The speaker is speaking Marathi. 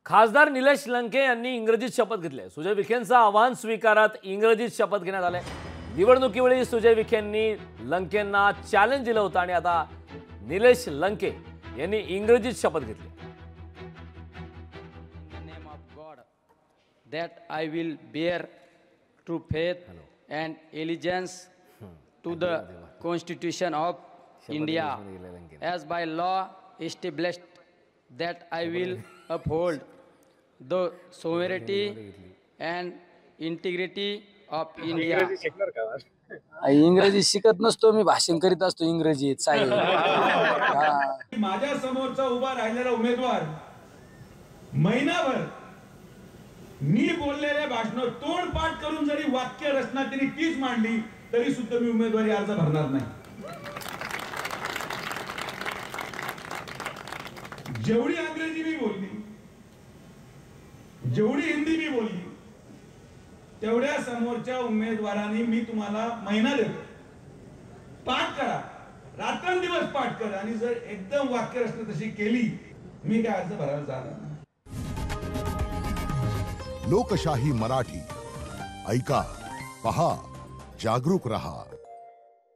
खासदार निलेश लंके यांनी इंग्रजीत शपथ घेतली आहे। सुजय विखेंचं आव्हान स्वीकारत इंग्रजीत शपथ घेण्यात आले। निवडणुकीवेळी सुजय विखेंनी लंकेंना चॅलेंज दिलं होतं आणि आता निलेश लंके यांनी इंग्रजीत शपथ घेतली। In the name of God, that I will bear true faith and allegiance to the Constitution of India, as by law established, that I will uphold the sovereignty and integrity of India. इंग्रजी शिकत नसतो मी, भाषण करीत असतो इंग्रजीत साहेब। माझ्या समोरचा उभा राहिलेला उमेदवार महिनाभर मी बोललेल्या भाषण तोंडपाठ करून जरी वाक्य रचना त्यांनी तीच मांडली तरी सुद्धा मी उमेदवारी अर्ज भरणार नाही। जेवढी अंग्रेजी मी बोलली, जेवढी हिंदी मी बोलली, तेवढ्या समोरच्या उमेदवारांनी मी तुम्हाला महिना देतो, पाठ करा, रात्रंदिवस पाठ करा आणि जर एकदम वाक्य रचना तशी केली मी काय अर्ज भरायला जाणार नाही। लोकशाही मराठी ऐका, पहा, जागरूक रहा।